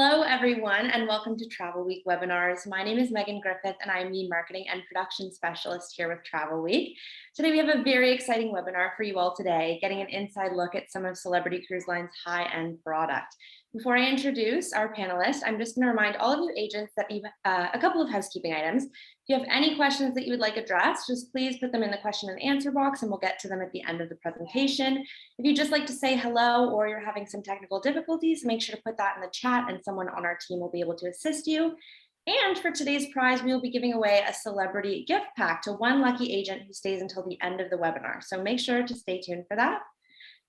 Hello, everyone, and welcome to Travel Week webinars. My name is Megan Griffith, and I'm the Marketing and Production Specialist here with Travel Week. Today, we have a very exciting webinar for you all today, getting an inside look at some of Celebrity Cruise Line's high-end product. Before I introduce our panelists, I'm just going to remind all of you agents that you've a couple of housekeeping items. If you have any questions that you would like addressed, just please put them in the question and answer box, and we'll get to them at the end of the presentation. If you'd just like to say hello or you're having some technical difficulties, make sure to put that in the chat and someone on our team will be able to assist you. And for today's prize, we will be giving away a celebrity gift pack to one lucky agent who stays until the end of the webinar. So make sure to stay tuned for that.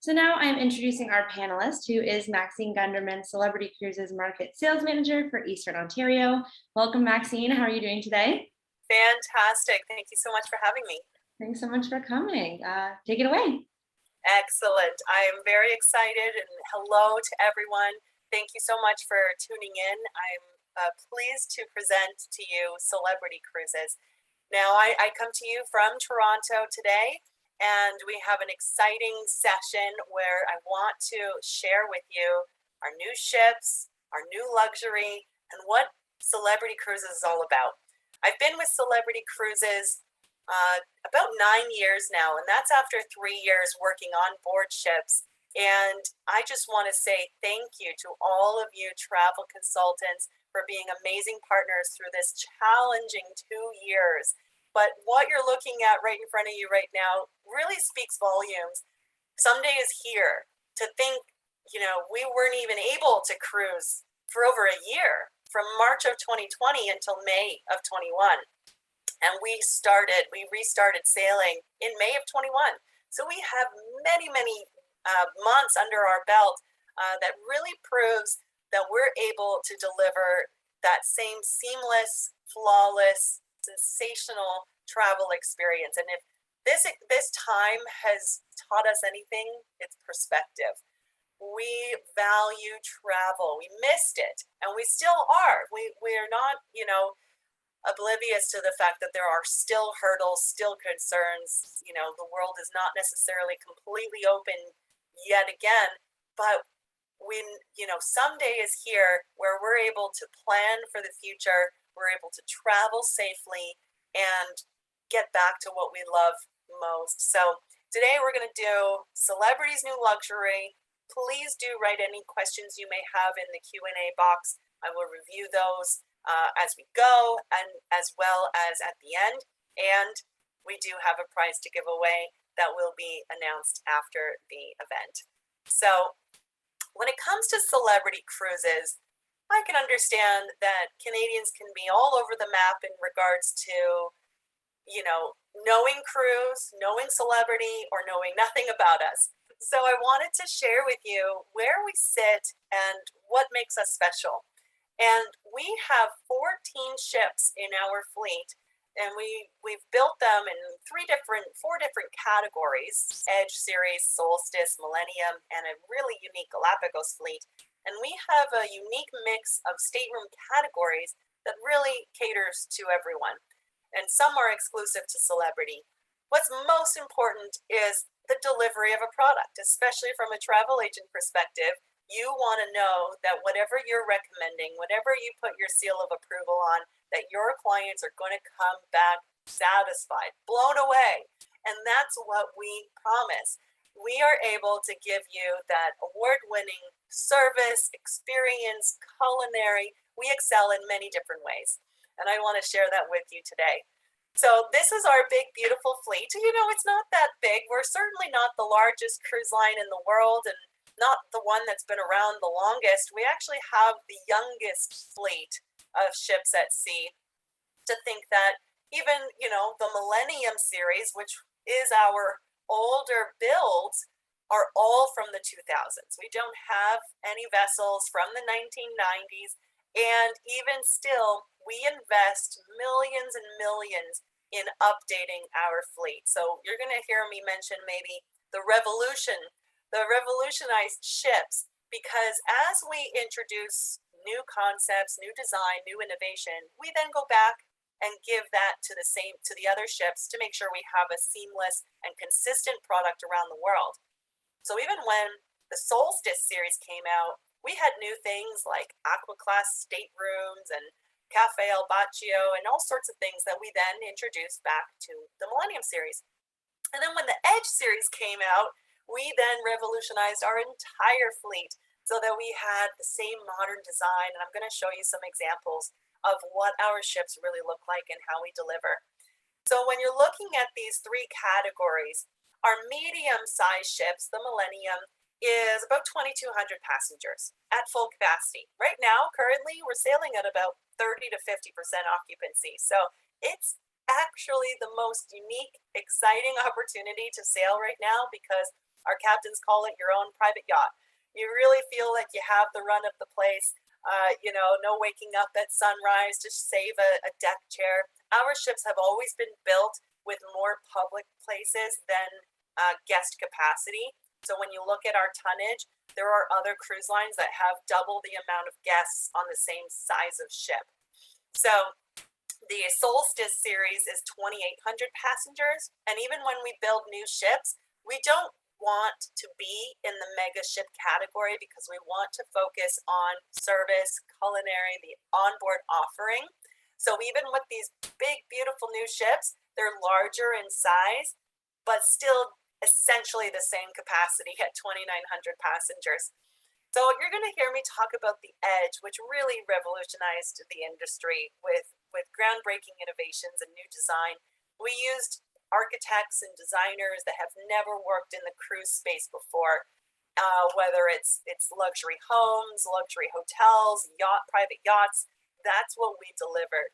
So now I'm introducing our panelist, who is Maxine Gunderman, Celebrity Cruises Market Sales Manager for Eastern Ontario. Welcome, Maxine. How are you doing today? Fantastic. Thank you so much for having me. Thanks so much for coming. Take it away. Excellent. I am very excited, and hello to everyone. Thank you so much for tuning in. I'm pleased to present to you Celebrity Cruises. Now, I come to you from Toronto today, and we have an exciting session where I want to share with you our new ships, our new luxury, and what Celebrity Cruises is all about. I've been with Celebrity Cruises about 9 years now, and that's after 3 years working on board ships. And I just want to say thank you to all of you travel consultants for being amazing partners through this challenging 2 years. But what you're looking at right in front of you right now really speaks volumes. Someday is here. To think, we weren't even able to cruise for over a year, from March of 2020 until May of 21. And we restarted sailing in May of 21. So we have many months under our belt that really proves that we're able to deliver that same seamless, flawless, sensational travel experience. And if this time has taught us anything, it's perspective. We value travel. We missed it, and we still are. We're not, oblivious to the fact that there are still hurdles, still concerns. The world is not necessarily completely open yet again, but someday is here where we're able to plan for the future. We're able to travel safely and get back to what we love most. So today we're going to do Celebrity's New Luxury. Please do write any questions you may have in the Q&A box. I will review those as we go, and as well as at the end. And we do have a prize to give away that will be announced after the event. So when it comes to Celebrity Cruises, I can understand that Canadians can be all over the map in regards to, knowing cruise, knowing Celebrity, or knowing nothing about us. So I wanted to share with you where we sit and what makes us special. And we have 14 ships in our fleet, and we've built them in four different categories: Edge Series, Solstice, Millennium, and a really unique Galapagos fleet. And we have a unique mix of stateroom categories that really caters to everyone. And some are exclusive to Celebrity. What's most important is the delivery of a product, especially from a travel agent perspective. You want to know that whatever you're recommending, whatever you put your seal of approval on, that your clients are going to come back satisfied, blown away. And that's what we promise. We are able to give you that award-winning service, experience, culinary. We excel in many different ways. And I want to share that with you today. So this is our big, beautiful fleet. It's not that big. We're certainly not the largest cruise line in the world, and not the one that's been around the longest. We actually have the youngest fleet of ships at sea. To think that even, the Millennium series, which is our older builds, are all from the 2000s. We don't have any vessels from the 1990s. And even still, we invest millions and millions in updating our fleet. So you're going to hear me mention maybe the revolutionized ships, because as we introduce new concepts, new design, new innovation, we then go back and give that to the other ships to make sure we have a seamless and consistent product around the world. So even when the Solstice series came out, we had new things like aqua class staterooms and cafe al baccio and all sorts of things that we then introduced back to the Millennium series. And then when the Edge series came out, we then revolutionized our entire fleet so that we had the same modern design. And I'm going to show you some examples of what our ships really look like and how we deliver. So when you're looking at these three categories, our medium-sized ships, the Millennium, is about 2,200 passengers at full capacity. Right now, currently, we're sailing at about 30 to 50% occupancy. So it's actually the most unique, exciting opportunity to sail right now because our captains call it your own private yacht. You really feel like you have the run of the place. No waking up at sunrise to save a deck chair. Our ships have always been built with more public places than guest capacity. So when you look at our tonnage, there are other cruise lines that have double the amount of guests on the same size of ship. So the Solstice series is 2,800 passengers. And even when we build new ships, we don't want to be in the mega ship category because we want to focus on service, culinary, the onboard offering. So even with these big, beautiful new ships, they're larger in size, but still essentially the same capacity at 2,900 passengers. So you're going to hear me talk about the Edge, which really revolutionized the industry with groundbreaking innovations and new design. We used architects and designers that have never worked in the cruise space before, whether it's luxury homes, luxury hotels, private yachts. That's what we delivered.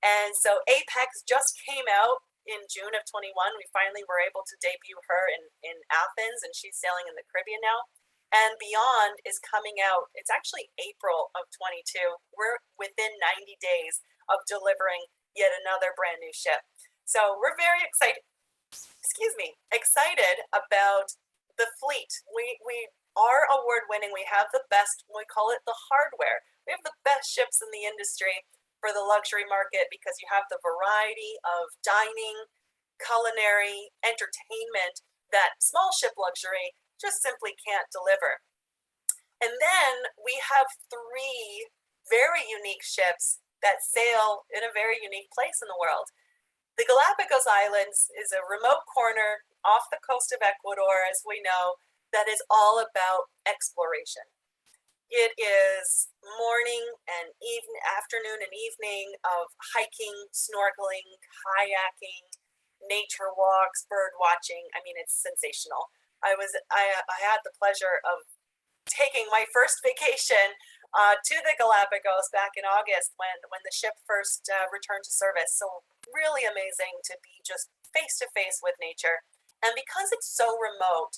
And so Apex just came out in June of 21. We finally were able to debut her in Athens, and she's sailing in the Caribbean now. And Beyond is coming out. It's actually April of 22. We're within 90 days of delivering yet another brand new ship. So we're very excited about the fleet. We are award winning. We have the best, we call it the hardware. We have the best ships in the industry for the luxury market because you have the variety of dining, culinary, entertainment that small ship luxury just simply can't deliver. And then we have three very unique ships that sail in a very unique place in the world. The Galapagos Islands is a remote corner off the coast of Ecuador, as we know, that is all about exploration. It is morning and afternoon and evening of hiking, snorkeling, kayaking, nature walks, bird watching. I mean, it's sensational. I had the pleasure of taking my first vacation to the Galapagos back in August when the ship first returned to service. So really amazing to be just face to face with nature. And because it's so remote,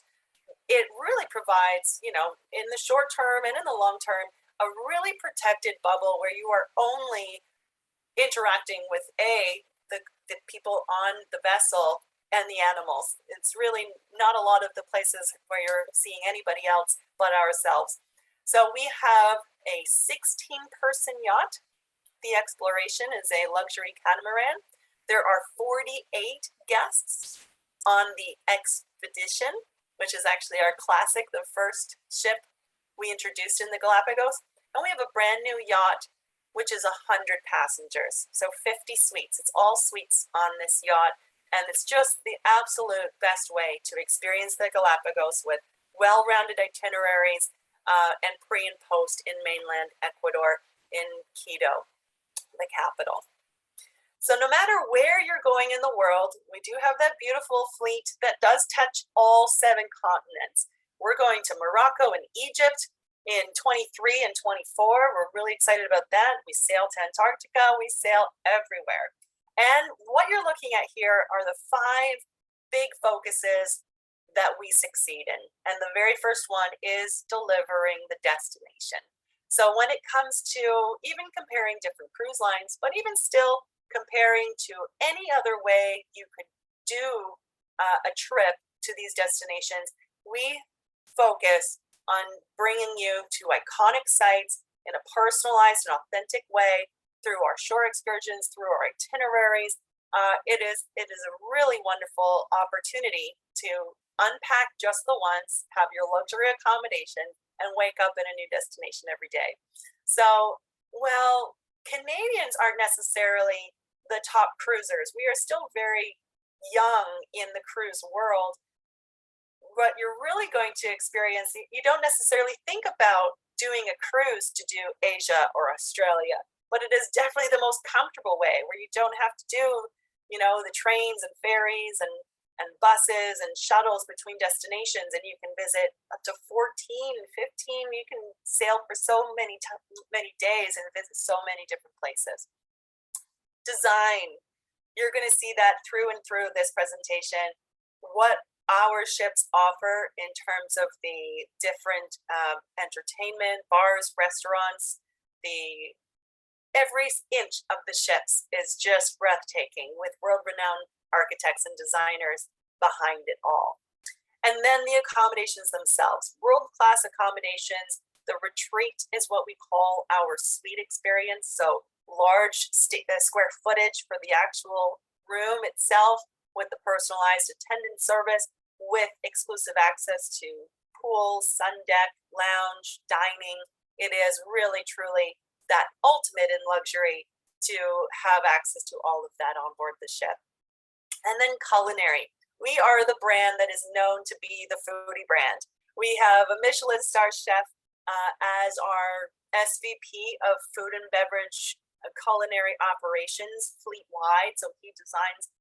it really provides, in the short term and in the long term, a really protected bubble where you are only interacting with the people on the vessel and the animals. It's really not a lot of the places where you're seeing anybody else but ourselves. So we have a 16-person yacht. The Exploration is a luxury catamaran. There are 48 guests on the Expedition, which is actually our classic, the first ship we introduced in the Galapagos. And we have a brand new yacht, which is 100 passengers, so 50 suites. It's all suites on this yacht. And it's just the absolute best way to experience the Galapagos with well-rounded itineraries and pre and post in mainland Ecuador in Quito, the capital. So no matter where you're going in the world, we do have that beautiful fleet that does touch all 7 continents. We're going to Morocco and Egypt in 23 and 24. We're really excited about that. We sail to Antarctica. We sail everywhere. And what you're looking at here are the 5 big focuses that we succeed in. And the very first one is delivering the destination. So when it comes to even comparing different cruise lines, but even still comparing to any other way you could do a trip to these destinations, we focus on bringing you to iconic sites in a personalized and authentic way through our shore excursions, through our itineraries. It is a really wonderful opportunity to unpack just the once, have your luxury accommodation, and wake up in a new destination every day. So, well, Canadians aren't necessarily the top cruisers. We are still very young in the cruise world. What you're really going to experience, you don't necessarily think about doing a cruise to do Asia or Australia, but it is definitely the most comfortable way where you don't have to do, the trains and ferries and buses and shuttles between destinations, and you can visit up to 14, 15. You can sail for so many days and visit so many different places. Design, you're going to see that through and through this presentation, what our ships offer in terms of the different entertainment, bars, restaurants. Every inch of the ships is just breathtaking, with world-renowned architects and designers behind it all. And then the accommodations themselves, world-class accommodations. The Retreat is what we call our suite experience. So large square footage for the actual room itself, with the personalized attendant service, with exclusive access to pool, sun deck, lounge, dining. It is really, truly that ultimate in luxury to have access to all of that on board the ship. And then culinary. We are the brand that is known to be the foodie brand. We have a Michelin star chef as our SVP of food and beverage culinary operations fleet-wide. So he designs,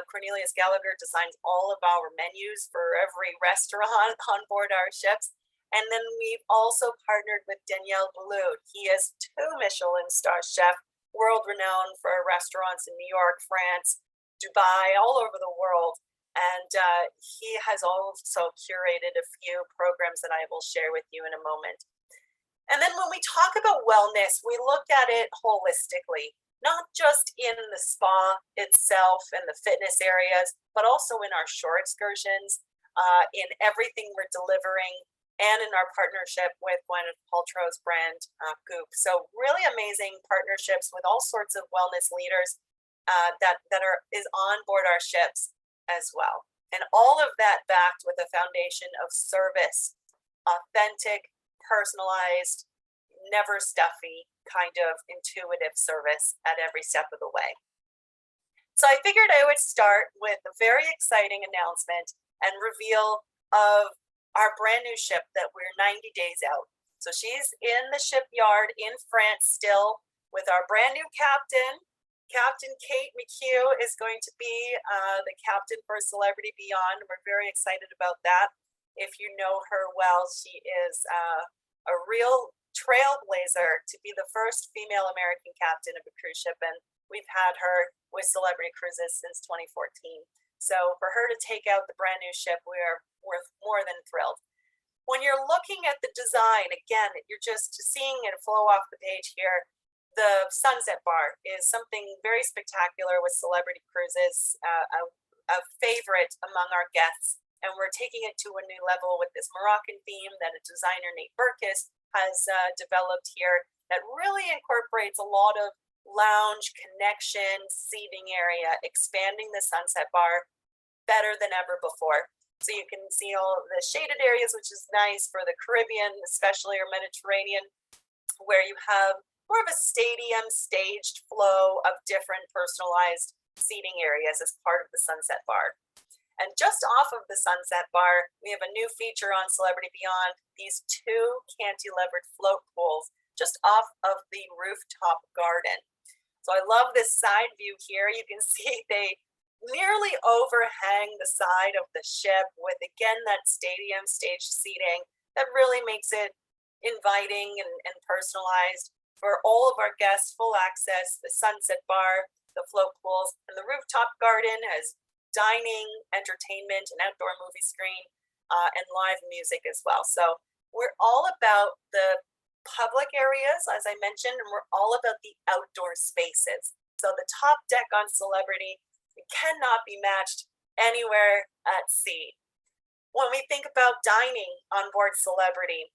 Cornelius Gallagher designs all of our menus for every restaurant on board our ships. And then we've also partnered with Daniel Boulud. He is 2 Michelin star chef, world renowned for restaurants in New York, France, Dubai, all over the world. And he has also curated a few programs that I will share with you in a moment. And then when we talk about wellness, we look at it holistically, not just in the spa itself and the fitness areas, but also in our shore excursions, in everything we're delivering, and in our partnership with Gwyneth Paltrow's brand, Goop. So really amazing partnerships with all sorts of wellness leaders that is on board our ships as well. And all of that backed with a foundation of service, authentic, personalized, never stuffy, kind of intuitive service at every step of the way. So I figured I would start with a very exciting announcement and reveal of our brand new ship that we're 90 days out. So she's in the shipyard in France still with our brand new captain. Captain Kate McHugh is going to be the captain for Celebrity Beyond. We're very excited about that. If you know her well, she is a real trailblazer to be the first female American captain of a cruise ship, and we've had her with Celebrity Cruises since 2014. So for her to take out the brand new ship, we are more than thrilled. When you're looking at the design, again, you're just seeing it flow off the page here. The sunset bar is something very spectacular with Celebrity Cruises, a favorite among our guests. And we're taking it to a new level with this Moroccan theme that a designer, Nate Burkus, has developed here that really incorporates a lot of lounge, connection, seating area, expanding the sunset bar better than ever before. So you can see all the shaded areas, which is nice for the Caribbean, especially, or Mediterranean, where you have more of a stadium staged flow of different personalized seating areas as part of the sunset bar. And just off of the sunset bar, we have a new feature on Celebrity Beyond, these 2 cantilevered float pools just off of the rooftop garden. So I love this side view here. You can see they nearly overhang the side of the ship with, again, that stadium staged seating that really makes it inviting and personalized for all of our guests. Full access, the sunset bar, the float pools, and the rooftop garden has dining, entertainment, an outdoor movie screen, and live music as well. So we're all about the public areas, as I mentioned, and we're all about the outdoor spaces. So the top deck on Celebrity, it cannot be matched anywhere at sea. When we think about dining on board Celebrity,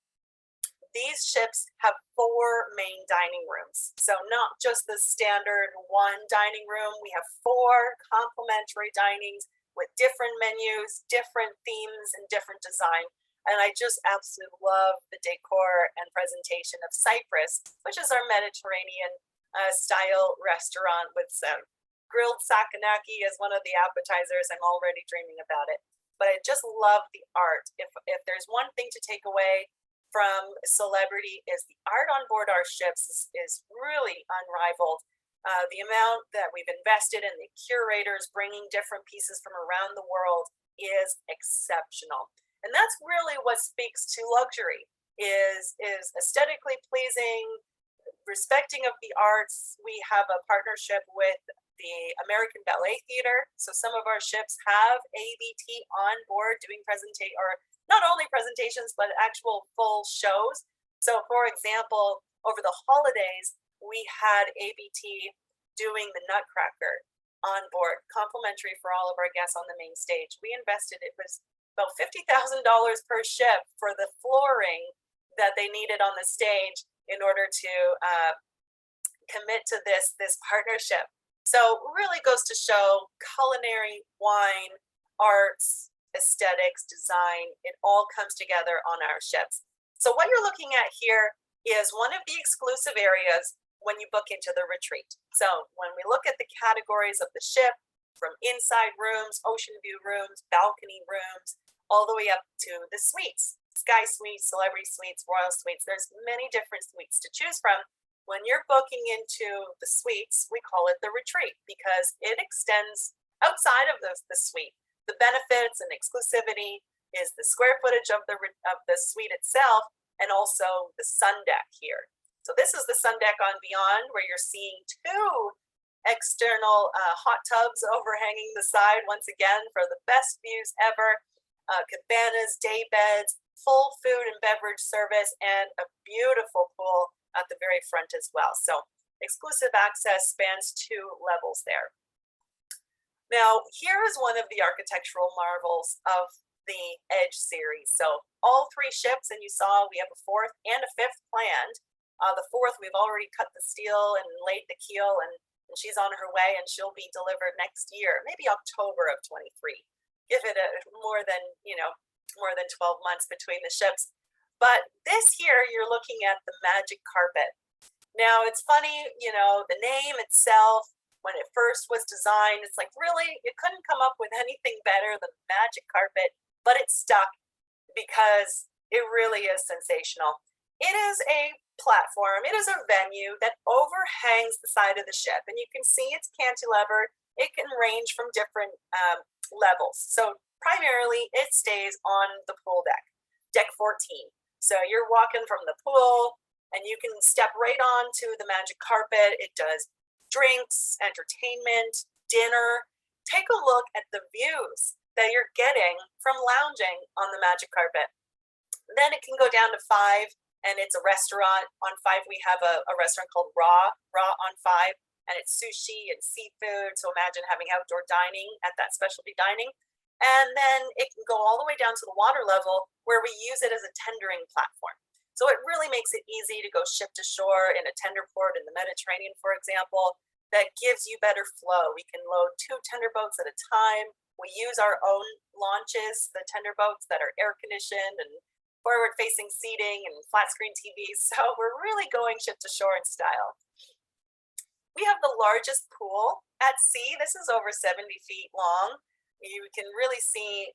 these ships have 4 main dining rooms. So not just the standard 1 dining room, we have 4 complementary dinings with different menus, different themes, and different design. And I just absolutely love the decor and presentation of Cyprus, which is our Mediterranean style restaurant with some grilled sakanaki as one of the appetizers. I'm already dreaming about it. But I just love the art. If there's one thing to take away from celebrity, is the art on board our ships is really unrivaled. The amount that we've invested in the curators bringing different pieces from around the world is exceptional. And that's really what speaks to luxury, is aesthetically pleasing, respecting of the arts. We have a partnership with the American Ballet Theater. So some of our ships have ABT on board doing or not only presentations, but actual full shows. So for example, over the holidays, we had ABT doing the Nutcracker on board, complimentary for all of our guests on the main stage. We invested, it was about $50,000 per ship for the flooring that they needed on the stage in order to commit to this partnership. So it really goes to show culinary, wine, arts, aesthetics, design, it all comes together on our ships. So what you're looking at here is one of the exclusive areas when you book into the retreat. So when we look at the categories of the ship, from inside rooms, ocean view rooms, balcony rooms, all the way up to the suites, sky suites, celebrity suites, royal suites. There's many different suites to choose from. When you're booking into the suites, we call it the retreat because it extends outside of the suite. The benefits and exclusivity is the square footage of the suite itself, and also the sun deck here. So this is the sun deck on Beyond, where you're seeing two external hot tubs overhanging the side once again for the best views ever. Cabanas, day beds, full food and beverage service, and a beautiful pool at the very front as well. So exclusive access spans 2 levels there. Now, here is one of the architectural marvels of the Edge series. So all 3 ships, and you saw we have a 4th and a 5th planned. The 4th, we've already cut the steel and laid the keel, and she's on her way, and she'll be delivered next year, maybe October of 23. Give it more than 12 months between the ships. But this here, you're looking at the magic carpet. Now, it's funny, the name itself, when it first was designed, it's like, really, you couldn't come up with anything better than magic carpet, but it stuck because it really is sensational. It is a platform, it is a venue that overhangs the side of the ship, and you can see it's cantilever. It can range from different levels. So primarily, it stays on the pool deck, deck 14. So you're walking from the pool, and you can step right on to the magic carpet. It does drinks, entertainment, dinner. Take a look at the views that you're getting from lounging on the magic carpet. Then it can go down to 5, and it's a restaurant. On 5, we have a restaurant called Raw on 5, and it's sushi and seafood. So imagine having outdoor dining at that specialty dining. And then it can go all the way down to the water level, where we use it as a tendering platform. So it really makes it easy to go ship to shore in a tender port in the Mediterranean, for example. That gives you better flow. We can load 2 tender boats at a time. We use our own launches, the tender boats that are air conditioned and forward facing seating and flat screen TVs. So we're really going ship to shore in style. We have the largest pool at sea. This is over 70 feet long. You can really see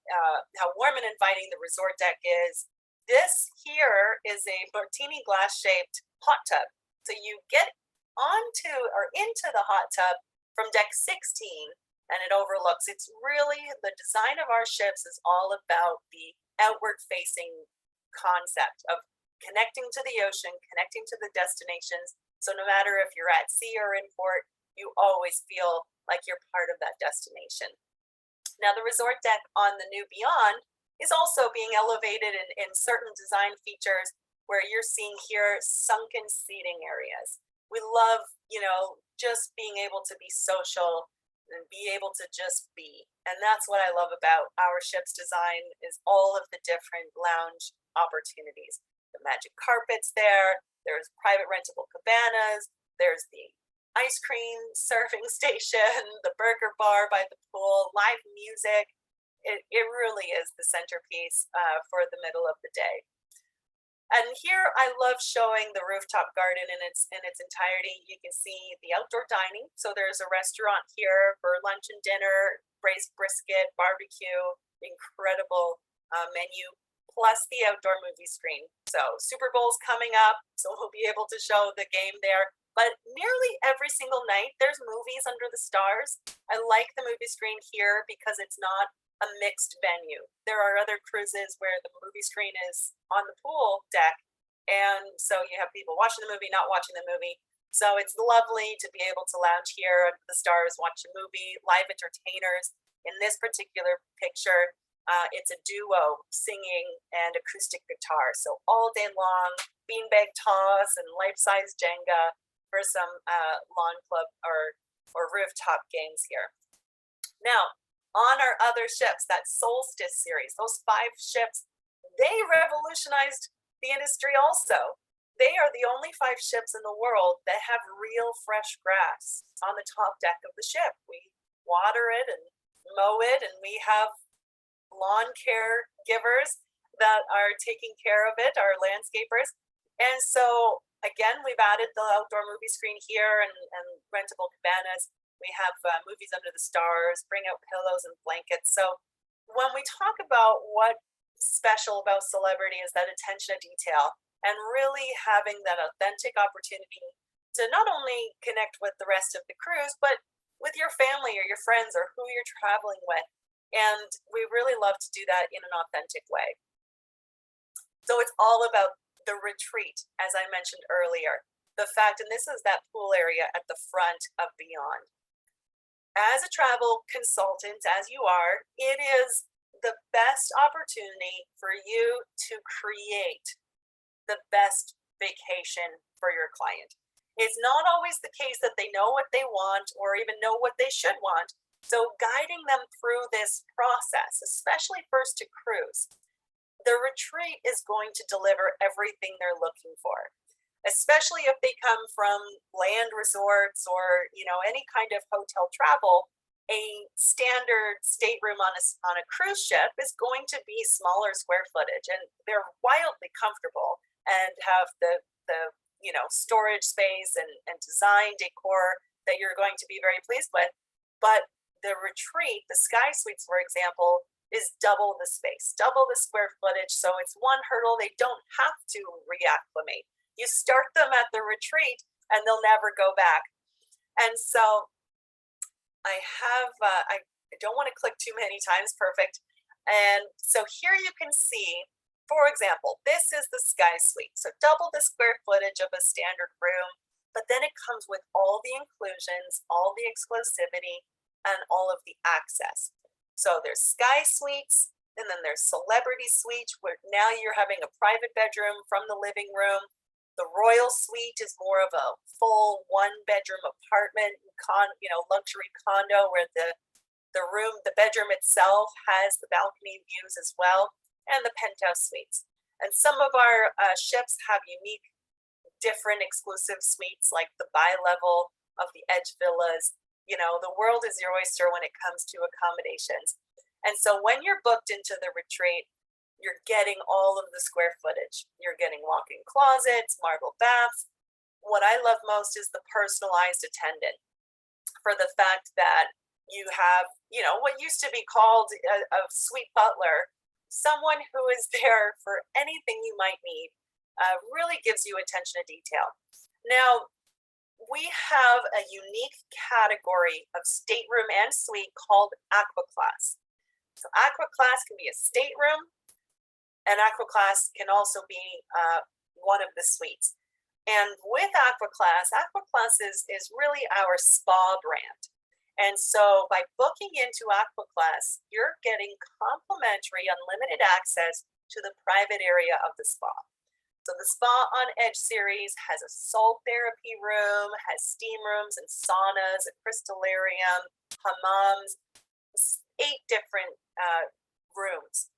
how warm and inviting the resort deck is. This here is a martini glass shaped hot tub. So you get onto or into the hot tub from deck 16, and it overlooks. It's really, the design of our ships is all about the outward facing concept of connecting to the ocean, connecting to the destinations. So no matter if you're at sea or in port, you always feel like you're part of that destination. Now, the resort deck on the new Beyond is also being elevated in certain design features, where you're seeing here sunken seating areas. We love, just being able to be social and be able to just be. And that's what I love about our ship's design, is all of the different lounge opportunities. The magic carpets there's private rentable cabanas, there's the ice cream serving station, the burger bar by the pool, live music. it really is the centerpiece for the middle of the day. And here I love showing the rooftop garden in its entirety. You can see the outdoor dining. So there's a restaurant here for lunch and dinner, braised brisket, barbecue, incredible menu, plus the outdoor movie screen. So Super Bowl's coming up, so we'll be able to show the game there. But nearly every single night, there's movies under the stars. I like the movie screen here because it's not a mixed venue. There are other cruises where the movie screen is on the pool deck, and so you have people watching the movie, not watching the movie. So it's lovely to be able to lounge here under the stars, watch a movie, live entertainers. In this particular picture, it's a duo singing and acoustic guitar. So all day long, beanbag toss and life-size Jenga for some lawn club or rooftop games here. Now, on our other ships, that Solstice series, those 5 ships, they revolutionized the industry also. They are the only 5 ships in the world that have real fresh grass on the top deck of the ship. We water it and mow it, and we have lawn care givers that are taking care of it, our landscapers. And so, again, we've added the outdoor movie screen here and rentable cabanas. We have movies under the stars, bring out pillows and blankets. So when we talk about what's special about Celebrity is that attention to detail and really having that authentic opportunity to not only connect with the rest of the cruise, but with your family or your friends or who you're traveling with. And we really love to do that in an authentic way. So it's all about the retreat, as I mentioned earlier. The fact, and this is that pool area at the front of Beyond. As a travel consultant, as you are, it is the best opportunity for you to create the best vacation for your client. It's not always the case that they know what they want or even know what they should want. So guiding them through this process, especially first to cruise, the retreat is going to deliver everything they're looking for. Especially if they come from land resorts or any kind of hotel travel, a standard stateroom on a cruise ship is going to be smaller square footage, and they're wildly comfortable and have the storage space and design decor that you're going to be very pleased with. But the retreat, the Sky Suites, for example, is double the space, double the square footage. So it's one hurdle they don't have to reacclimate. You start them at the retreat and they'll never go back. And so I don't want to click too many times, perfect. And so here you can see, for example, this is the Sky Suite. So double the square footage of a standard room, but then it comes with all the inclusions, all the exclusivity, and all of the access. So there's Sky Suites, and then there's Celebrity Suite, where now you're having a private bedroom from the living room. The Royal Suite is more of a full 1-bedroom apartment, luxury condo where the bedroom itself has the balcony views as well, and the Penthouse Suites. And some of our ships have unique, different exclusive suites like the bi-level of the Edge Villas. The world is your oyster when it comes to accommodations. And so when you're booked into the retreat, you're getting all of the square footage. You're getting walk-in closets, marble baths. What I love most is the personalized attendant, for the fact that you have, what used to be called a sweet butler, someone who is there for anything you might need, really gives you attention to detail. Now, we have a unique category of stateroom and suite called Aqua Class. So Aqua Class can be a stateroom, and Aqua Class can also be one of the suites. And with Aqua Class is really our spa brand. And so by booking into Aqua Class, you're getting complimentary unlimited access to the private area of the spa. So the Spa on Edge series has a salt therapy room, has steam rooms and saunas, a crystallarium, hammams, 8 different rooms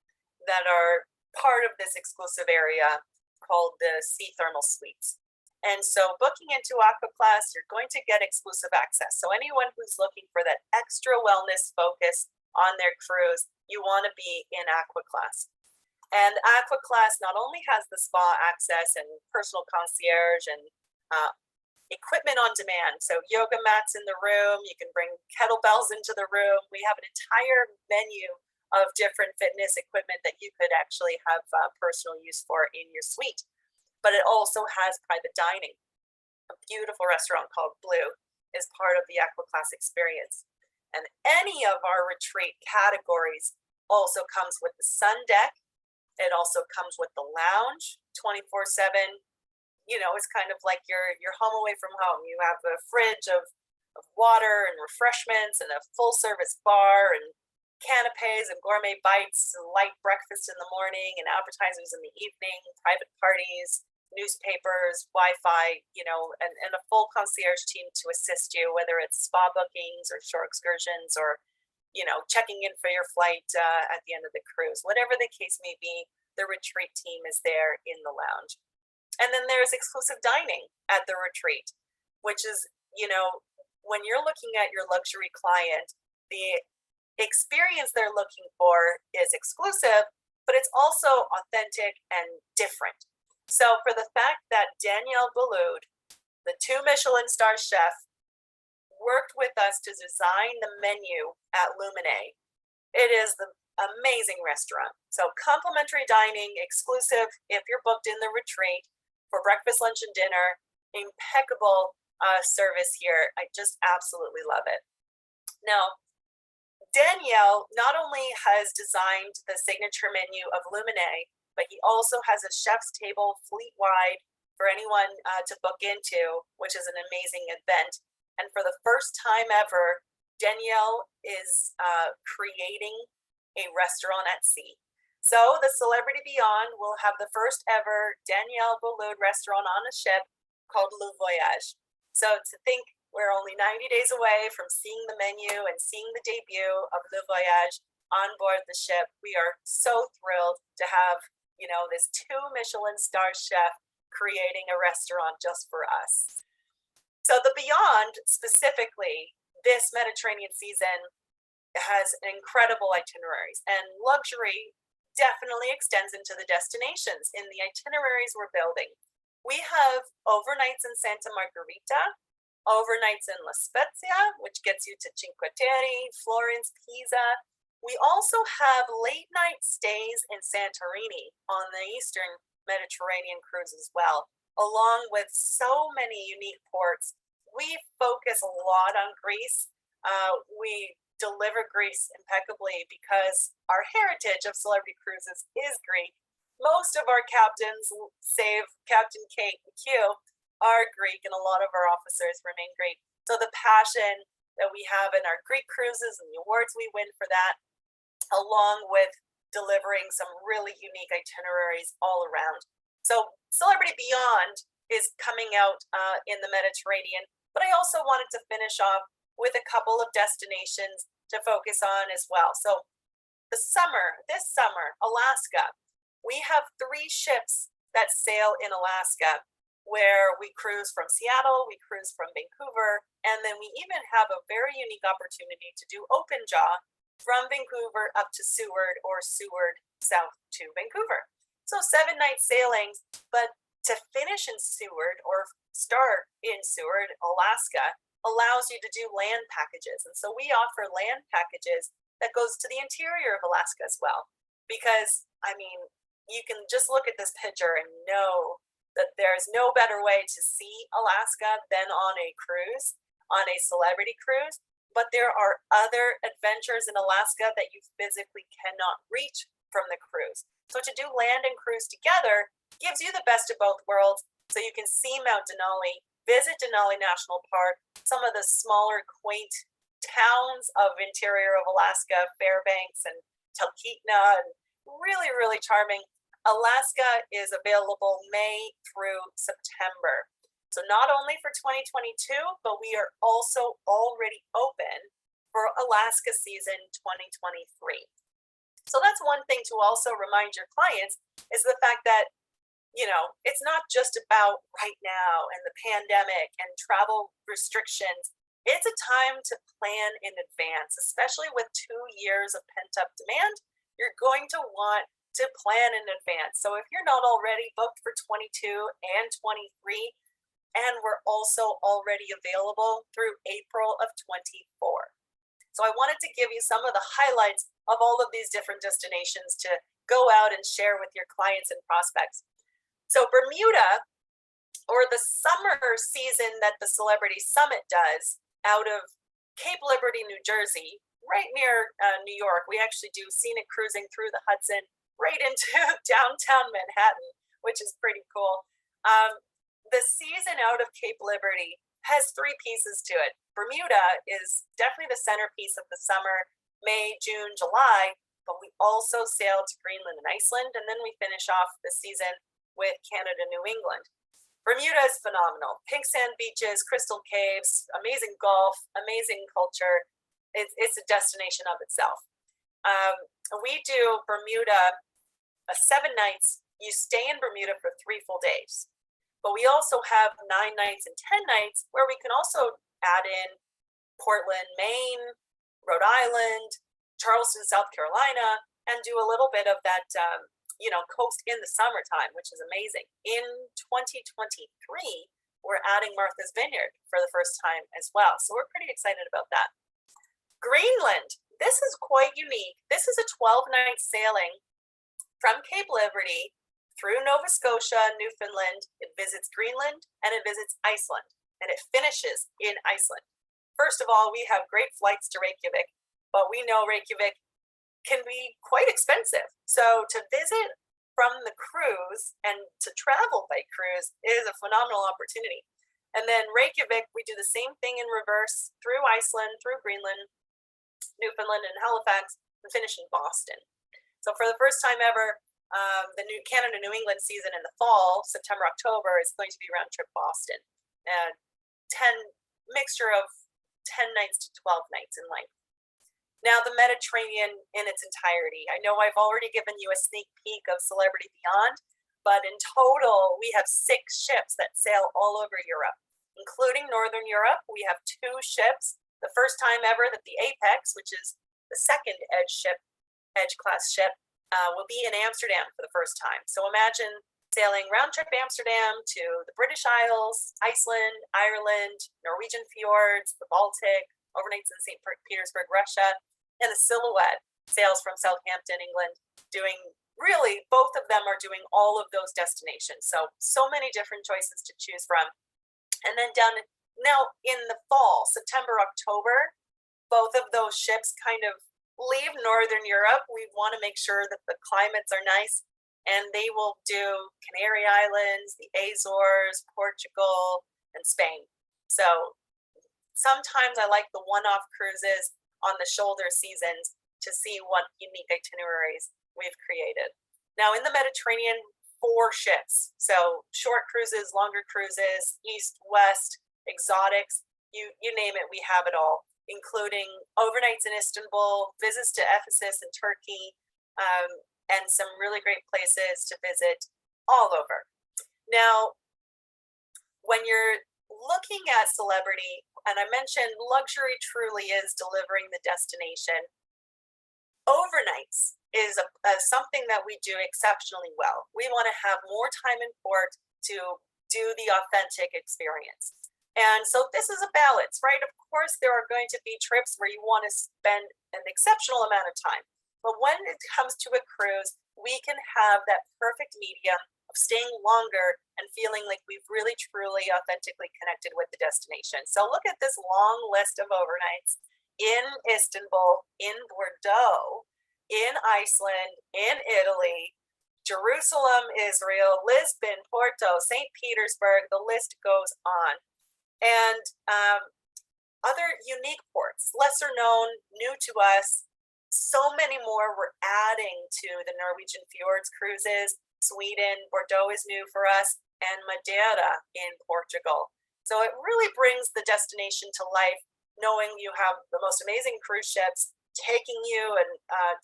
that are part of this exclusive area called the Sea Thermal Suites. And so booking into Aqua Class, you're going to get exclusive access. So anyone who's looking for that extra wellness focus on their cruise, you want to be in Aqua Class. And Aqua Class not only has the spa access and personal concierge and equipment on demand, so yoga mats in the room, you can bring kettlebells into the room. We have an entire menu of different fitness equipment that you could actually have personal use for in your suite. But it also has private dining. A beautiful restaurant called Blue is part of the Aqua Class experience. And any of our retreat categories also comes with the sun deck. It also comes with the lounge 24/7. You know, it's kind of like you're home away from home. You have a fridge of water and refreshments and a full service bar and canapes and gourmet bites, and light breakfast in the morning and appetizers in the evening, private parties, newspapers, Wi-Fi, you know, and a full concierge team to assist you, whether it's spa bookings or shore excursions or, you know, checking in for your flight at the end of the cruise. Whatever the case may be, the retreat team is there in the lounge. And then there's exclusive dining at the retreat, which is, you know, when you're looking at your luxury client, the experience they're looking for is exclusive, but it's also authentic and different. So for the fact that Danielle Boulud, the 2 Michelin star chef, worked with us to design the menu at Luminae, it is the amazing restaurant. So complimentary dining, exclusive if you're booked in the retreat for breakfast, lunch, and dinner. Impeccable service here. I just absolutely love it. Now, Danielle not only has designed the signature menu of Luminae, but he also has a chef's table fleet-wide for anyone to book into, which is an amazing event. And for the first time ever, Danielle is creating a restaurant at sea. So the Celebrity Beyond will have the first ever Danielle Boulud restaurant on a ship called Le Voyage. So to think we're only 90 days away from seeing the menu and seeing the debut of Le Voyage on board the ship, we are so thrilled to have, you know, this 2 Michelin star chef creating a restaurant just for us. So the Beyond specifically, this Mediterranean season has incredible itineraries, and luxury definitely extends into the destinations in the itineraries we're building. We have overnights in Santa Margherita, overnights in La Spezia, which gets you to Cinque Terre, Florence, Pisa. We also have late night stays in Santorini on the Eastern Mediterranean cruise as well, along with so many unique ports. We focus a lot on Greece. We deliver Greece impeccably because our heritage of celebrity cruises is Greek. Most of our captains, save Captain Kate McHugh, are Greek, and a lot of our officers remain Greek. So the passion that we have in our Greek cruises and the awards we win for that, along with delivering some really unique itineraries all around. So Celebrity Beyond is coming out in the Mediterranean, but I also wanted to finish off with a couple of destinations to focus on as well. So this summer, Alaska, we have 3 ships that sail in Alaska, where we cruise from Seattle, we cruise from Vancouver, and then we even have a very unique opportunity to do open jaw from Vancouver up to Seward, or Seward south to Vancouver. So 7-night sailings, but to finish in Seward or start in Seward, Alaska, allows you to do land packages. And so we offer land packages that goes to the interior of Alaska as well. Because, I mean, you can just look at this picture and know that there's no better way to see Alaska than on a cruise, on a celebrity cruise. But there are other adventures in Alaska that you physically cannot reach from the cruise. So to do land and cruise together gives you the best of both worlds. So you can see Mount Denali, visit Denali National Park, some of the smaller, quaint towns of interior of Alaska, Fairbanks and Talkeetna, and really, really charming. Alaska is available May through September. So not only for 2022, but we are also already open for Alaska season 2023. So that's one thing to also remind your clients, is the fact that, you know, it's not just about right now and the pandemic and travel restrictions. it's a time to plan in advance, especially with 2 years of pent-up demand. You're going to want to plan in advance. So if you're not already booked for 22 and 23, and we're also already available through April of 24. So I wanted to give you some of the highlights of all of these different destinations to go out and share with your clients and prospects. So Bermuda, or the summer season that the Celebrity Summit does out of Cape Liberty, New Jersey, right near New York. We actually do scenic cruising through the Hudson right into downtown Manhattan, which is pretty cool. The season out of Cape Liberty has 3 pieces to it. Bermuda is definitely the centerpiece of the summer, May, June, July, but we also sail to Greenland and Iceland, and then we finish off the season with Canada, New England. Bermuda is phenomenal. Pink sand beaches, crystal caves, amazing golf, amazing culture. It's a destination of itself. We do Bermuda 7 nights. You stay in Bermuda for 3 full days. But we also have 9 nights and 10 nights where we can also add in Portland, Maine, Rhode Island, Charleston, South Carolina, and do a little bit of that coast in the summertime, which is amazing. In 2023, we're adding Martha's Vineyard for the first time as well. So we're pretty excited about that. Greenland, this is quite unique. This is a 12-night sailing from Cape Liberty through Nova Scotia, Newfoundland. It visits Greenland and it visits Iceland, and it finishes in Iceland. First of all, we have great flights to Reykjavik, but we know Reykjavik can be quite expensive. So to visit from the cruise and to travel by cruise is a phenomenal opportunity. And then Reykjavik, we do the same thing in reverse through Iceland, through Greenland, Newfoundland, and Halifax, and finish in Boston. So for the first time ever, the new Canada, New England season in the fall, September, October, is going to be round trip Boston. 10 nights to 12 nights in length. Now, the Mediterranean in its entirety. I know I've already given you a sneak peek of Celebrity Beyond, but in total, we have 6 ships that sail all over Europe, including Northern Europe. We have 2 ships. The first time ever that the Apex, which is the second Edge class ship, will be in Amsterdam for the first time. So imagine sailing round trip Amsterdam to the British Isles, Iceland, Ireland, Norwegian fjords, the Baltic, overnights in St. Petersburg, Russia, and the Silhouette sails from Southampton, England, doing really, both of them are doing all of those destinations. So many different choices to choose from. And then now in the fall, September, October, both of those ships kind of leave Northern Europe. We want to make sure that the climates are nice, and they will do Canary Islands, the Azores, Portugal, and Spain. So sometimes I like the one-off cruises on the shoulder seasons to see what unique itineraries we've created. Now in the Mediterranean, 4 ships. So short cruises, longer cruises, east, west, exotics, you name it, we have it all, including overnights in Istanbul, visits to Ephesus and Turkey, and some really great places to visit all over. Now, when you're looking at Celebrity, and I mentioned luxury truly is delivering the destination, overnights is something that we do exceptionally well. We want to have more time in port to do the authentic experience. And so this is a balance, right? Of course, there are going to be trips where you want to spend an exceptional amount of time. But when it comes to a cruise, we can have that perfect medium of staying longer and feeling like we've really, truly, authentically connected with the destination. So look at this long list of overnights in Istanbul, in Bordeaux, in Iceland, in Italy, Jerusalem, Israel, Lisbon, Porto, St. Petersburg, the list goes on. And other unique ports, lesser known, new to us, so many more we're adding to the Norwegian fjords cruises. Sweden, Bordeaux is new for us, and Madeira in Portugal. So it really brings the destination to life, knowing you have the most amazing cruise ships taking you and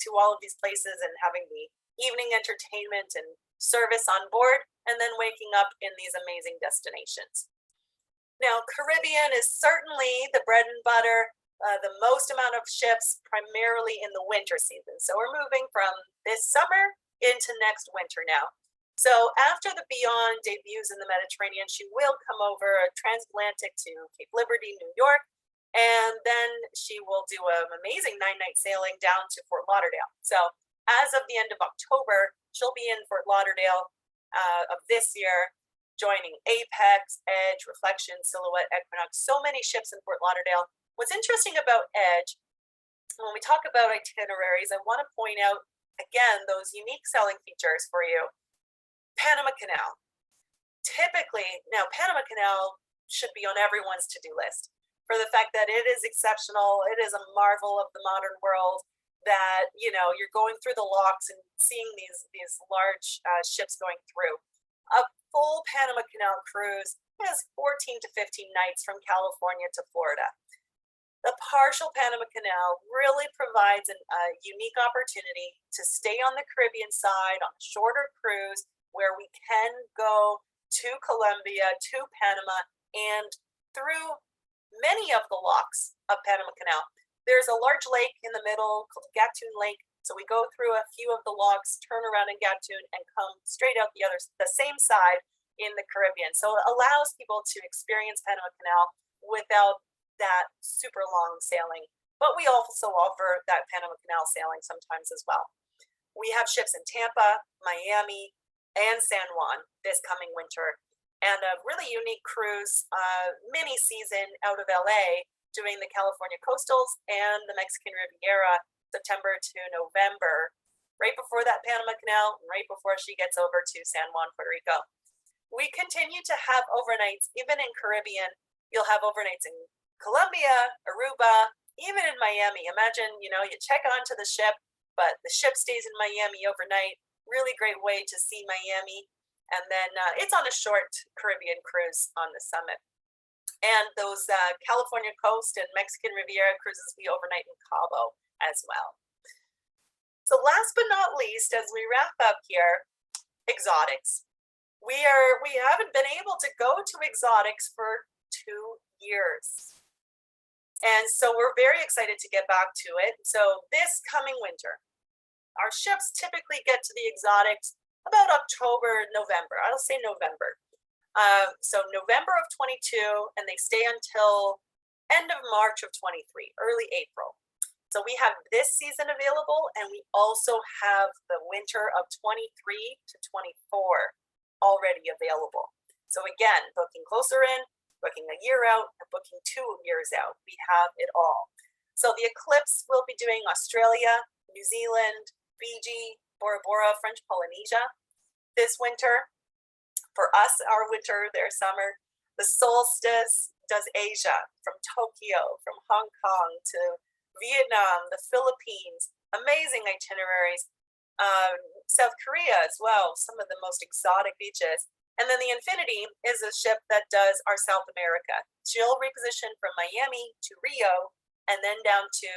to all of these places and having the evening entertainment and service on board, and then waking up in these amazing destinations. Now, Caribbean is certainly the bread and butter, the most amount of ships primarily in the winter season. So we're moving from this summer into next winter now. So after the Beyond debuts in the Mediterranean, she will come over transatlantic to Cape Liberty, New York, and then she will do an amazing 9-night sailing down to Fort Lauderdale. So as of the end of October, she'll be in Fort Lauderdale of this year, joining Apex, Edge, Reflection, Silhouette, Equinox, so many ships in Fort Lauderdale. What's interesting about Edge, when we talk about itineraries, I want to point out, again, those unique selling features for you. Panama Canal. Typically, now Panama Canal should be on everyone's to-do list for the fact that it is exceptional. It is a marvel of the modern world that, you know, you're going through the locks and seeing these large ships going through. A full Panama Canal cruise is 14 to 15 nights from California to Florida. The partial Panama Canal really provides a unique opportunity to stay on the Caribbean side on a shorter cruise where we can go to Colombia, to Panama, and through many of the locks of Panama Canal. There's a large lake in the middle called Gatun Lake. So we go through a few of the locks, turn around in Gatun, and come straight out the same side in the Caribbean. So it allows people to experience Panama Canal without that super long sailing. But we also offer that Panama Canal sailing sometimes as well. We have ships in Tampa, Miami, and San Juan this coming winter, and a really unique cruise mini season out of LA doing the California coastals and the Mexican Riviera, September to November, right before that Panama Canal, right before she gets over to San Juan, Puerto Rico. We continue to have overnights, even in Caribbean. You'll have overnights in Colombia, Aruba, even in Miami. Imagine, you know, you check onto the ship, but the ship stays in Miami overnight. Really great way to see Miami. And then it's on a short Caribbean cruise on the summit. And those California coast and Mexican Riviera cruises, we overnight in Cabo as well. So last but not least, as we wrap up here, exotics. We haven't been able to go to exotics for 2 years. And so we're very excited to get back to it. So this coming winter, our ships typically get to the exotics about October, November. I'll say November. So November of 22, and they stay until end of March of 23, early April. So we have this season available, and we also have the winter of 23 to 24 already available. So again, booking closer in, booking a year out, and booking 2 years out. We have it all. So the Eclipse will be doing Australia, New Zealand, Fiji, Bora Bora, French Polynesia this winter. For us, our winter, their summer. The Solstice does Asia, from Tokyo, from Hong Kong to Vietnam, the Philippines, amazing itineraries. South Korea as well, some of the most exotic beaches. And then the Infinity is a ship that does our South America. She'll reposition from Miami to Rio and then down to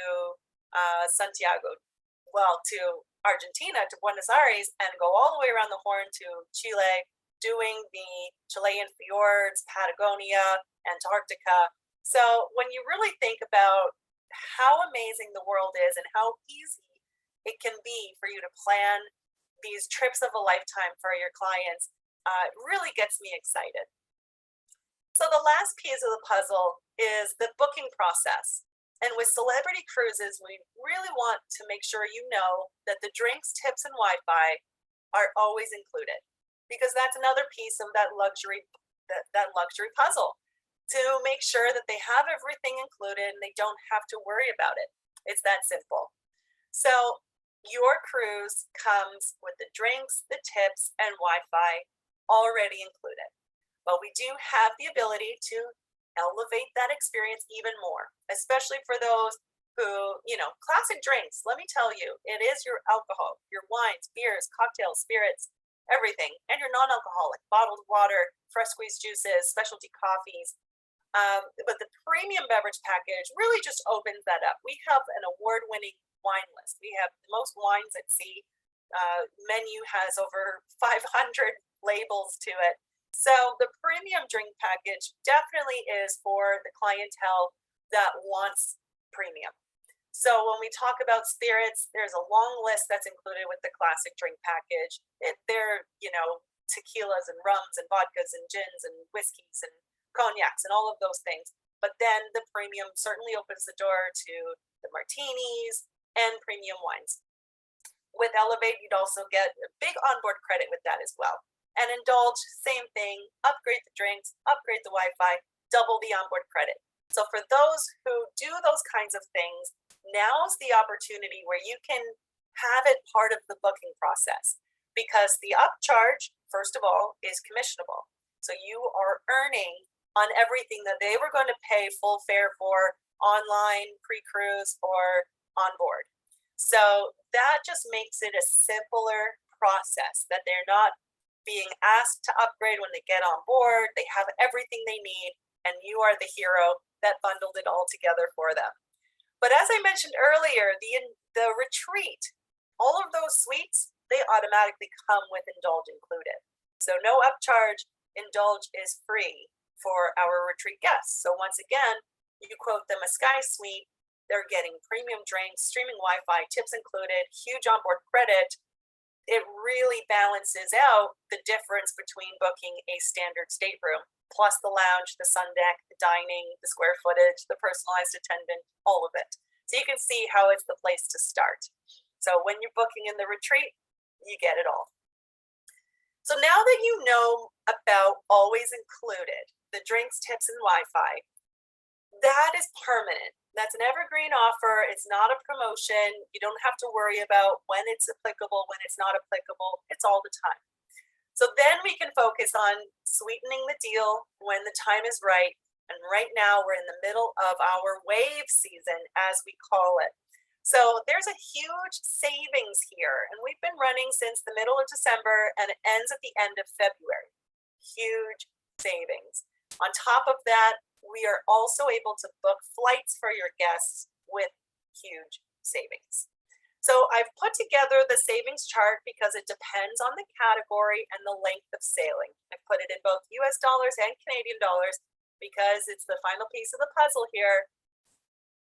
Santiago, to Argentina, to Buenos Aires, and go all the way around the Horn to Chile, doing the Chilean fjords, Patagonia, Antarctica. So when you really think about how amazing the world is and how easy it can be for you to plan these trips of a lifetime for your clients, it really gets me excited. So the last piece of the puzzle is the booking process. And with Celebrity Cruises, we really want to make sure you know that the drinks, tips, and Wi-Fi are always included, because that's another piece of that luxury puzzle, to make sure that they have everything included and they don't have to worry about it. It's that simple. So your cruise comes with the drinks, the tips, and Wi-Fi already included. But we do have the ability to elevate that experience even more, especially for those who, classic drinks. Let me tell you, it is your alcohol, your wines, beers, cocktails, spirits, everything, and your non-alcoholic, bottled water, fresh squeezed juices, specialty coffees. But the premium beverage package really just opens that up. We have an award-winning wine list. We have the most wines at sea. Menu has over 500 labels to it. So the premium drink package definitely is for the clientele that wants premium. So when we talk about spirits, there's a long list that's included with the classic drink package. They're, tequilas and rums and vodkas and gins and whiskeys and cognacs and all of those things. But then the premium certainly opens the door to the martinis and premium wines. With Elevate, you'd also get a big onboard credit with that as well. And Indulge, same thing, upgrade the drinks, upgrade the Wi-Fi, double the onboard credit. So for those who do those kinds of things, now's the opportunity where you can have it part of the booking process, because the upcharge, first of all, is commissionable. So you are earning on everything that they were going to pay full fare for online, pre-cruise, or on board. So that just makes it a simpler process, that they're not being asked to upgrade when they get on board. They have everything they need, and you are the hero that bundled it all together for them. But as I mentioned earlier, the retreat, all of those suites, they automatically come with Indulge included. So no upcharge, Indulge is free for our retreat guests. So once again, you quote them a sky suite, they're getting premium drinks, streaming Wi-Fi, tips included, huge onboard credit. It really balances out the difference between booking a standard stateroom, plus the lounge, the sun deck, the dining, the square footage, the personalized attendant, all of it. So you can see how it's the place to start. So when you're booking in the retreat, you get it all. So now that you know about always included, the drinks, tips, and Wi-Fi, that is permanent. That's an evergreen offer. It's not a promotion. You don't have to worry about when it's applicable, when it's not applicable. It's all the time. So then we can focus on sweetening the deal when the time is right. And right now we're in the middle of our wave season, as we call it. So there's a huge savings here, and we've been running since the middle of December, and it ends at the end of February. Huge savings. On top of that, we are also able to book flights for your guests with huge savings. So I've put together the savings chart because it depends on the category and the length of sailing. I've put it in both US dollars and Canadian dollars because it's the final piece of the puzzle here.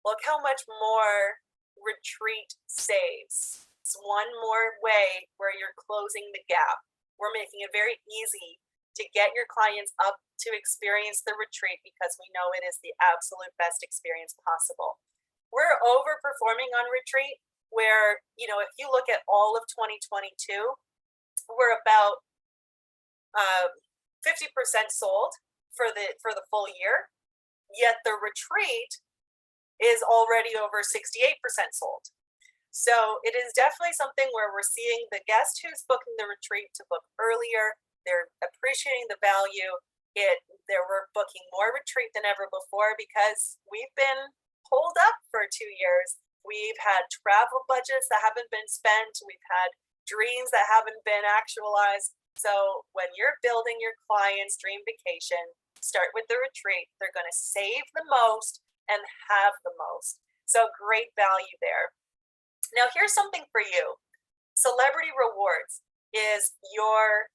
Look how much more retreat saves. It's one more way where you're closing the gap. We're making it very easy to get your clients up to experience the retreat because we know it is the absolute best experience possible. We're overperforming on retreat, where, if you look at all of 2022, we're about 50% sold for the full year, yet the retreat is already over 68% sold. So it is definitely something where we're seeing the guest who's booking the retreat to book earlier. They're appreciating the value. We're booking more retreat than ever before because we've been holed up for 2 years. We've had travel budgets that haven't been spent. We've had dreams that haven't been actualized. So when you're building your client's dream vacation, start with the retreat. They're going to save the most and have the most. So great value there. Now here's something for you. Celebrity Rewards is your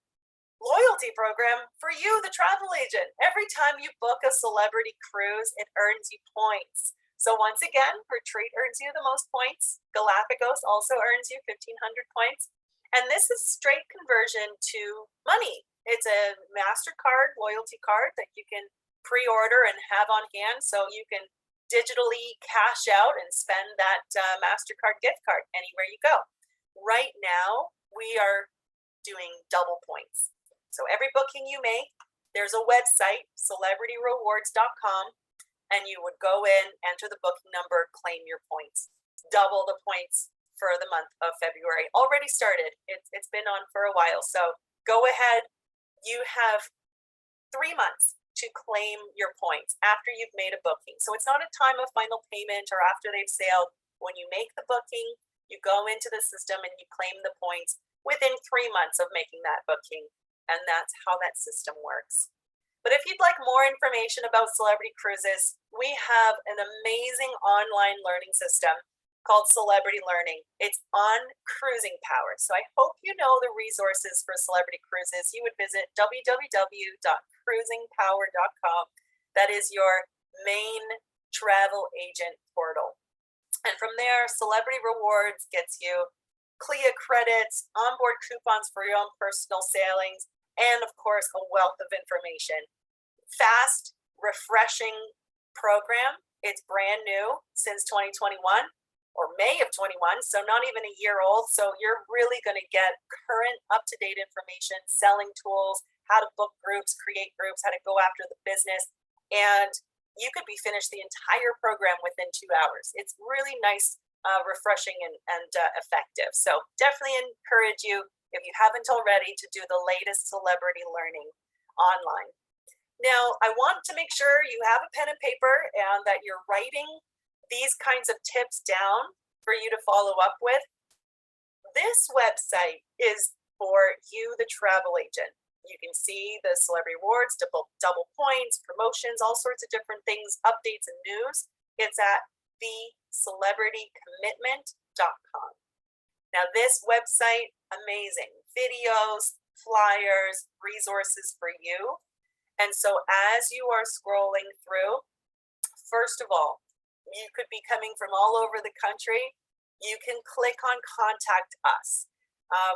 loyalty program for you, the travel agent. Every time you book a celebrity cruise, it earns you points. So once again, Retreat earns you the most points. Galapagos also earns you 1,500 points. And this is straight conversion to money. It's a MasterCard loyalty card that you can pre-order and have on hand, so you can digitally cash out and spend that MasterCard gift card anywhere you go. Right now, we are doing double points. So every booking you make, there's a website, celebrityrewards.com, and you would go in, enter the booking number, claim your points. Double the points for the month of February. Already started. It's been on for a while. So go ahead. You have 3 months to claim your points after you've made a booking. So it's not a time of final payment or after they've sailed. When you make the booking, you go into the system and you claim the points within 3 months of making that booking. And that's how that system works. But if you'd like more information about Celebrity Cruises, we have an amazing online learning system. called Celebrity Learning. It's on Cruising Power. So I hope you know the resources for celebrity cruises. You would visit www.cruisingpower.com. That is your main travel agent portal. And from there, Celebrity Rewards gets you CLIA credits, onboard coupons for your own personal sailings, and of course, a wealth of information. Fast, refreshing program. It's brand new since 2021 or May of 21, so not even a year old. So you're really going to get current, up-to-date information, selling tools, how to book groups, create groups, how to go after the business. And you could be finished the entire program within 2 hours. It's really nice, refreshing, and effective. So definitely encourage you, if you haven't already, to do the latest celebrity learning online. Now, I want to make sure you have a pen and paper and that you're writing these kinds of tips down for you to follow up with. This website is for you, the travel agent. You can see the celebrity rewards, double points, promotions, all sorts of different things, updates and news. It's at thecelebritycommitment.com. Now, this website, amazing. Videos, flyers, resources for you. And so as you are scrolling through, first of all, you could be coming from all over the country. You can click on Contact Us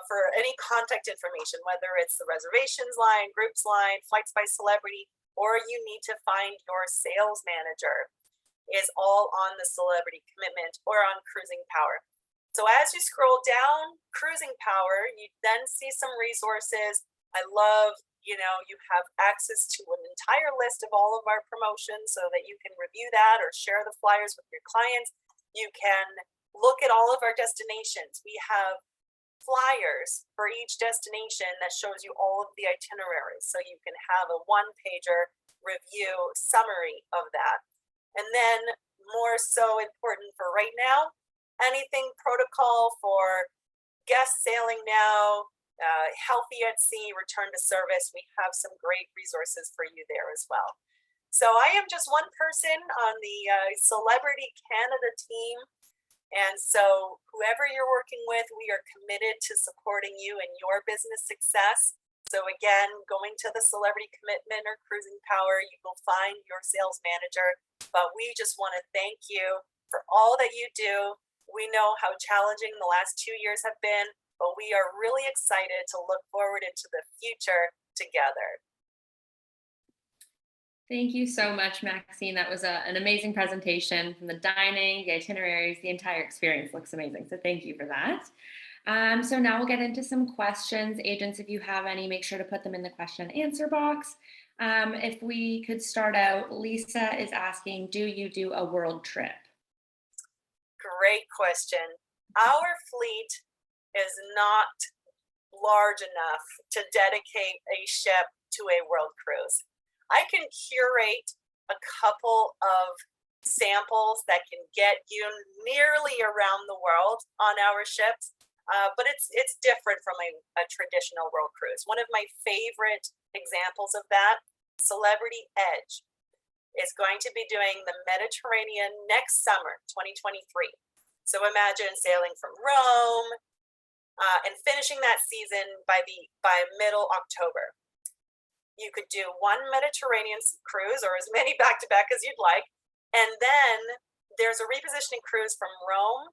for any contact information, whether it's the reservations line, groups line, flights by celebrity, or you need to find your sales manager, is all on the Celebrity Commitment or on Cruising Power. So as you scroll down Cruising Power, you then see some resources. I love, you have access to an entire list of all of our promotions so that you can review that or share the flyers with your clients. You can look at all of our destinations. We have flyers for each destination that shows you all of the itineraries. So you can have a one-pager review summary of that. And then more so important for right now, anything protocol for guest sailing now, healthy at sea, return to service. We have some great resources for you there as well. So I am just one person on the Celebrity Canada team. And so whoever you're working with, we are committed to supporting you in your business success. So again, going to the Celebrity Commitment or Cruising Power, you will find your sales manager. But we just want to thank you for all that you do. We know how challenging the last 2 years have been, but we are really excited to look forward into the future together. Thank you so much, Maxine. That was an amazing presentation. From the dining, the itineraries, the entire experience looks amazing. So thank you for that. So now we'll get into some questions. Agents, if you have any, make sure to put them in the question and answer box. If we could start out, Lisa is asking, do you do a world trip? Great question. Our fleet is not large enough to dedicate a ship to a world cruise. I can curate a couple of samples that can get you nearly around the world on our ships, but it's different from a traditional world cruise. One of my favorite examples of that, Celebrity Edge, is going to be doing the Mediterranean next summer, 2023. So imagine sailing from Rome and finishing that season by middle October. You could do one Mediterranean cruise or as many back-to-back as you'd like. And then there's a repositioning cruise from Rome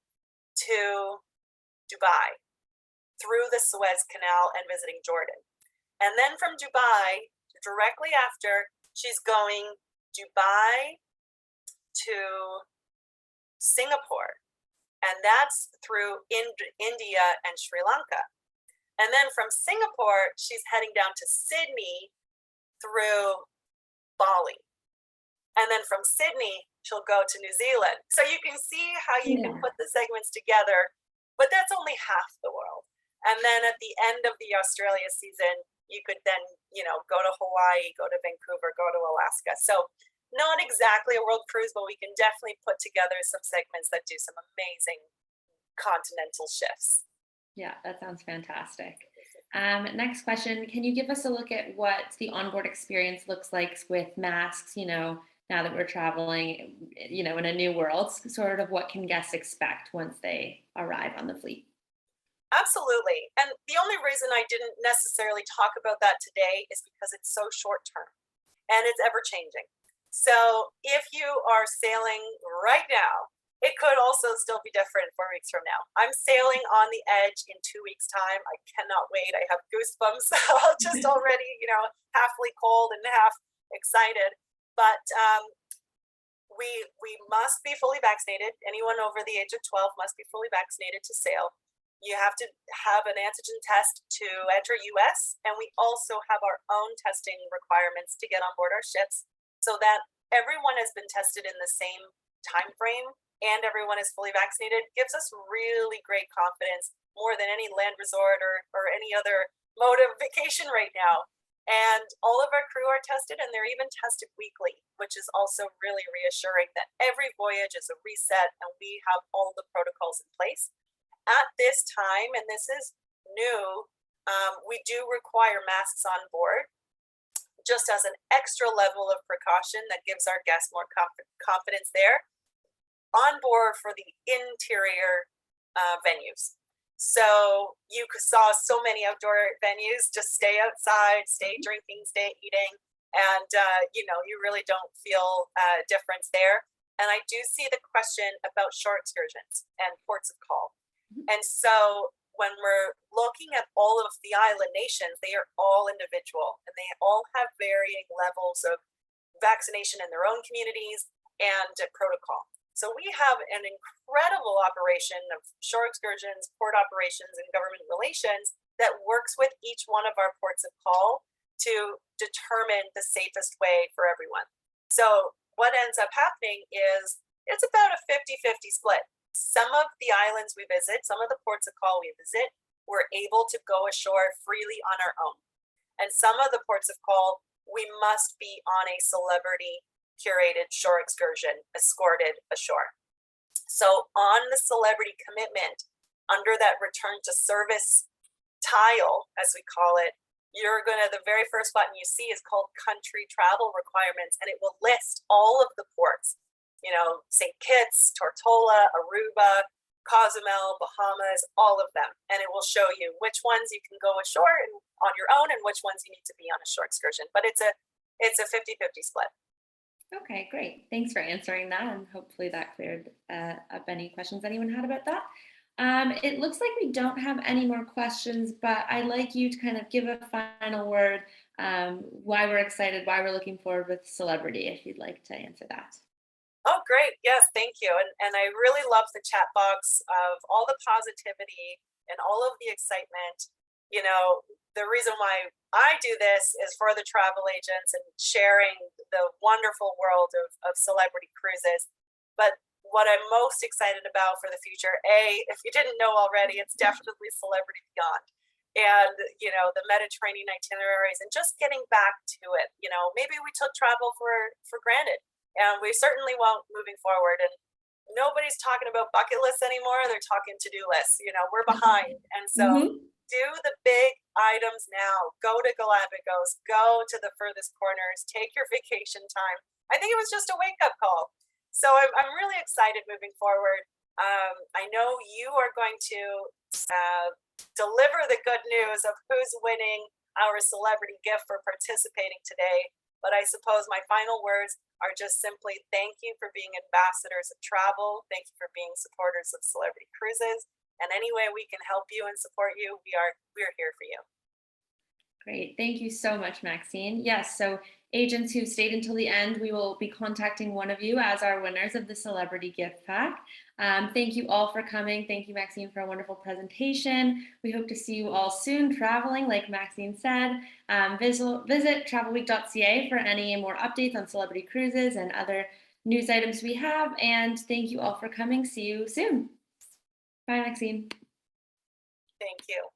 to Dubai through the Suez Canal and visiting Jordan. And then from Dubai, directly after, she's going Dubai to Singapore. And that's through India and Sri Lanka. And then from Singapore, she's heading down to Sydney through Bali. And then from Sydney, she'll go to New Zealand. So you can see how you can put the segments together, but that's only half the world. And then at the end of the Australia season, you could then, go to Hawaii, go to Vancouver, go to Alaska. So not exactly a world cruise, but we can definitely put together some segments that do some amazing continental shifts. Yeah, that sounds fantastic. Next question, can you give us a look at what the onboard experience looks like with masks, now that we're traveling, you know, in a new world, sort of what can guests expect once they arrive on the fleet? Absolutely. And the only reason I didn't necessarily talk about that today is because it's so short term and it's ever changing. So if you are sailing right now, it could also still be different 4 weeks from now. I'm sailing on the edge in 2 weeks' time. I cannot wait. I have goosebumps just already, you know, halfly cold and half excited. But we must be fully vaccinated. Anyone over the age of 12 must be fully vaccinated to sail. You have to have an antigen test to enter US, and we also have our own testing requirements to get on board our ships, so that everyone has been tested in the same time frame and everyone is fully vaccinated. Gives us really great confidence, more than any land resort or any other mode of vacation right now. And all of our crew are tested, and they're even tested weekly, which is also really reassuring that every voyage is a reset and we have all the protocols in place. At this time, and this is new, we do require masks on board, just as an extra level of precaution that gives our guests more confidence there. On board for the interior venues. So you saw so many outdoor venues, just stay outside, stay drinking, stay eating, and you know, you really don't feel a difference there. And I do see the question about shore excursions and ports of call. And so when we're looking at all of the island nations, they are all individual and they all have varying levels of vaccination in their own communities and protocol. So we have an incredible operation of shore excursions, port operations, and government relations that works with each one of our ports of call to determine the safest way for everyone. So what ends up happening is it's about a 50-50 split. Some of the islands we visit, some of the ports of call we visit, we're able to go ashore freely on our own. And some of the ports of call, we must be on a celebrity curated shore excursion, escorted ashore. So on the celebrity commitment, under that return to service tile, as we call it, you're gonna, the very first button you see is called country travel requirements, and it will list all of the ports. You know, St. Kitts, Tortola, Aruba, Cozumel, Bahamas, all of them. And it will show you which ones you can go ashore and on your own and which ones you need to be on a shore excursion. But it's a 50-50 split. Okay, great. Thanks for answering that. And hopefully that cleared up any questions anyone had about that. It looks like we don't have any more questions, but I'd like you to kind of give a final word, why we're excited, why we're looking forward with Celebrity, if you'd like to answer that. Oh, great. Yes, thank you. And I really love the chat box of all the positivity and all of the excitement. You know, the reason why I do this is for the travel agents and sharing the wonderful world of celebrity cruises. But what I'm most excited about for the future, if you didn't know already, it's definitely Celebrity Beyond. And, you know, the Mediterranean itineraries and just getting back to it. You know, maybe we took travel for granted. And we certainly won't moving forward. And nobody's talking about bucket lists anymore. They're talking to-do lists. You know, we're behind. And so do the big items now. Go to Galapagos. Go to the furthest corners. Take your vacation time. I think it was just a wake-up call. So I'm really excited moving forward. I know you are going to deliver the good news of who's winning our celebrity gift for participating today. But I suppose my final words are just simply thank you for being ambassadors of travel. Thank you for being supporters of Celebrity Cruises. And any way we can help you and support you, we're here for you. Great. Thank you so much, Maxine. Yes, so agents who stayed until the end, we will be contacting one of you as our winners of the Celebrity Gift Pack. Thank you all for coming. Thank you, Maxine, for a wonderful presentation. We hope to see you all soon traveling, like Maxine said. Visit travelweek.ca for any more updates on Celebrity Cruises and other news items we have. And thank you all for coming. See you soon. Bye, Maxine. Thank you.